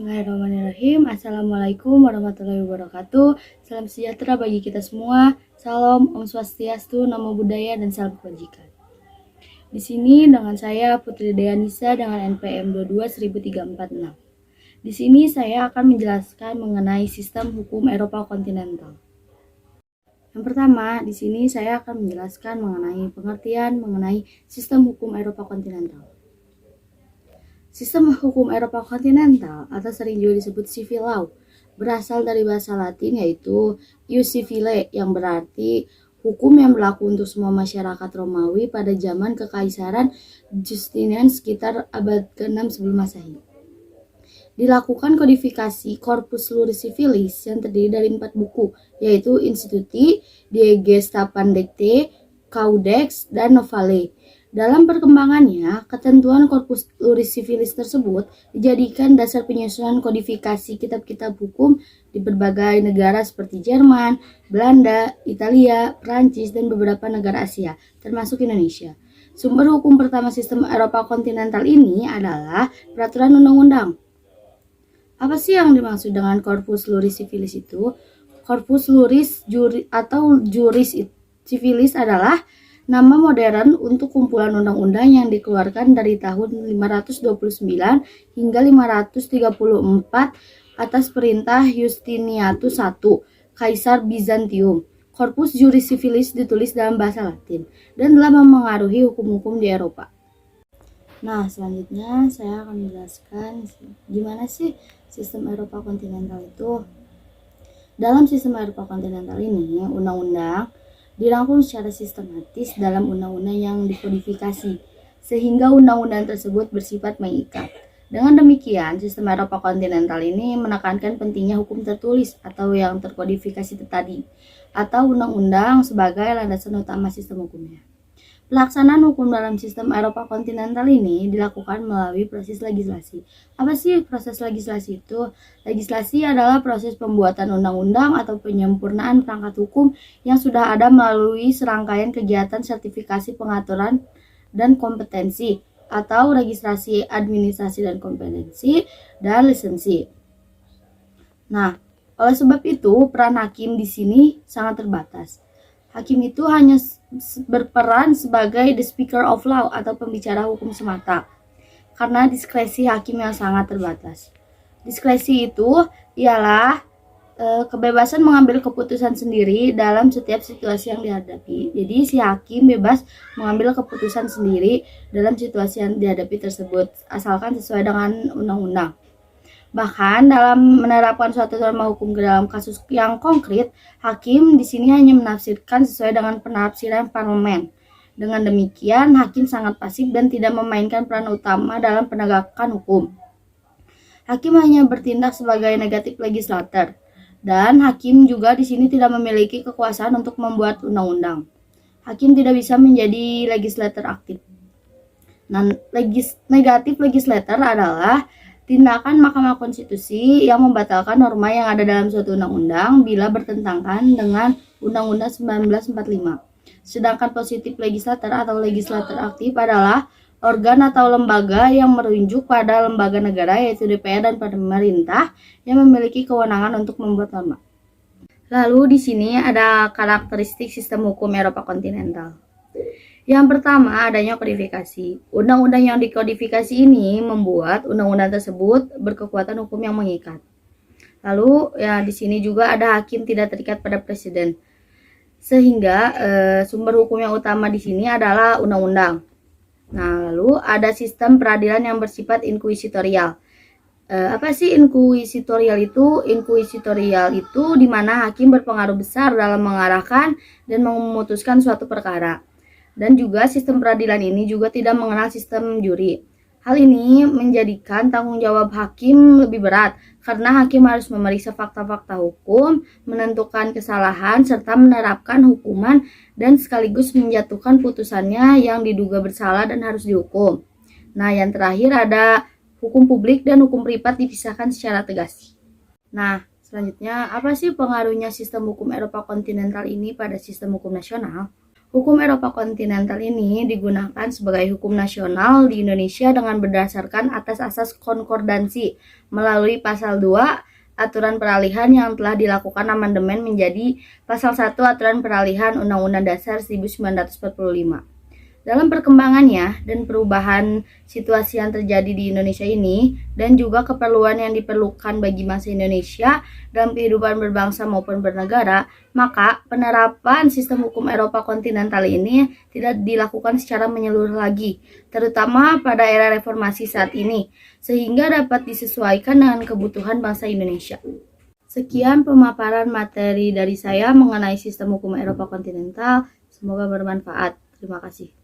Bismillahirrahmanirrahim. Assalamualaikum warahmatullahi wabarakatuh. Salam sejahtera bagi kita semua. Salam, Om Swastiastu, Namo Buddhaya, dan salam kebajikan. Di sini dengan saya Putri Deanisa dengan NPM 221346. Di sini saya akan menjelaskan mengenai sistem hukum Eropa kontinental. Yang pertama, di sini saya akan menjelaskan mengenai pengertian mengenai sistem hukum Eropa kontinental. Sistem hukum Eropa kontinental atau sering juga disebut civil law berasal dari bahasa Latin yaitu ius civile yang berarti hukum yang berlaku untuk semua masyarakat Romawi pada zaman Kekaisaran Justinian sekitar abad ke-6 sebelum Masehi. Dilakukan kodifikasi Corpus Juris Civilis yang terdiri dari 4 buku yaitu Instituti, De Gestapendecte, Codex, dan Novale. Dalam perkembangannya, ketentuan Corpus Juris Civilis tersebut dijadikan dasar penyusunan kodifikasi kitab-kitab hukum di berbagai negara seperti Jerman, Belanda, Italia, Prancis, dan beberapa negara Asia, termasuk Indonesia. Sumber hukum pertama sistem Eropa kontinental ini adalah peraturan undang-undang. Apa sih yang dimaksud dengan Corpus Juris Civilis itu? Corpus Juris atau Juris Civilis adalah nama modern untuk kumpulan undang-undang yang dikeluarkan dari tahun 529 hingga 534 atas perintah Justinianus I, Kaisar Bizantium. Corpus Juris Civilis ditulis dalam bahasa Latin dan telah memengaruhi hukum-hukum di Eropa. Nah, selanjutnya saya akan menjelaskan gimana sih sistem Eropa kontinental itu. Dalam sistem Eropa kontinental ini, undang-undang dirangkum secara sistematis dalam undang-undang yang dikodifikasi, sehingga undang-undang tersebut bersifat mengikat. Dengan demikian, sistem Eropa kontinental ini menekankan pentingnya hukum tertulis atau yang terkodifikasi tadi, atau undang-undang sebagai landasan utama sistem hukumnya. Pelaksanaan hukum dalam sistem Eropa kontinental ini dilakukan melalui proses legislasi. Apa sih proses legislasi itu? Legislasi adalah proses pembuatan undang-undang atau penyempurnaan perangkat hukum yang sudah ada melalui serangkaian kegiatan sertifikasi pengaturan dan kompetensi atau registrasi administrasi dan kompetensi dan lisensi. Nah, oleh sebab itu peran hakim di sini sangat terbatas. Hakim itu hanya berperan sebagai the speaker of law atau pembicara hukum semata, karena diskresi hakim yang sangat terbatas. Diskresi itu ialah kebebasan mengambil keputusan sendiri dalam setiap situasi yang dihadapi. Jadi si hakim bebas mengambil keputusan sendiri dalam situasi yang dihadapi tersebut, asalkan sesuai dengan undang-undang. Bahkan dalam menerapkan suatu norma hukum ke dalam kasus yang konkret, hakim di sini hanya menafsirkan sesuai dengan penafsiran parlemen. Dengan demikian, hakim sangat pasif dan tidak memainkan peran utama dalam penegakan hukum. Hakim hanya bertindak sebagai negatif legislator, dan hakim juga di sini tidak memiliki kekuasaan untuk membuat undang-undang. Hakim tidak bisa menjadi legislator aktif. Nah, negatif legislator adalah tindakan Mahkamah Konstitusi yang membatalkan norma yang ada dalam suatu undang-undang bila bertentangan dengan Undang-Undang 1945. Sedangkan positif legislator atau legislator aktif adalah organ atau lembaga yang merujuk pada lembaga negara yaitu DPR dan pemerintah yang memiliki kewenangan untuk membuat norma. Lalu di sini ada karakteristik sistem hukum Eropa kontinental. Yang pertama, adanya kodifikasi. Undang-undang yang dikodifikasi ini membuat undang-undang tersebut berkekuatan hukum yang mengikat. Lalu ya di sini juga ada hakim tidak terikat pada presiden. Sehingga sumber hukum yang utama di sini adalah undang-undang. Nah, lalu ada sistem peradilan yang bersifat inkuisitorial. Apa sih inkuisitorial itu? Inkuisitorial itu di mana hakim berpengaruh besar dalam mengarahkan dan memutuskan suatu perkara. Dan juga sistem peradilan ini juga tidak mengenal sistem juri. Hal ini menjadikan tanggung jawab hakim lebih berat karena hakim harus memeriksa fakta-fakta hukum, menentukan kesalahan, serta menerapkan hukuman dan sekaligus menjatuhkan putusannya yang diduga bersalah dan harus dihukum. Nah, yang terakhir ada hukum publik dan hukum privat dipisahkan secara tegas. Nah, selanjutnya apa sih pengaruhnya sistem hukum Eropa kontinental ini pada sistem hukum nasional? Hukum Eropa kontinental ini digunakan sebagai hukum nasional di Indonesia dengan berdasarkan atas asas konkordansi melalui pasal 2 aturan peralihan yang telah dilakukan amandemen menjadi pasal 1 aturan peralihan Undang-Undang Dasar 1945. Dalam perkembangannya dan perubahan situasi yang terjadi di Indonesia ini dan juga keperluan yang diperlukan bagi bangsa Indonesia dalam kehidupan berbangsa maupun bernegara, maka penerapan sistem hukum Eropa kontinental ini tidak dilakukan secara menyeluruh lagi, terutama pada era reformasi saat ini, sehingga dapat disesuaikan dengan kebutuhan bangsa Indonesia. Sekian pemaparan materi dari saya mengenai sistem hukum Eropa kontinental. Semoga bermanfaat. Terima kasih.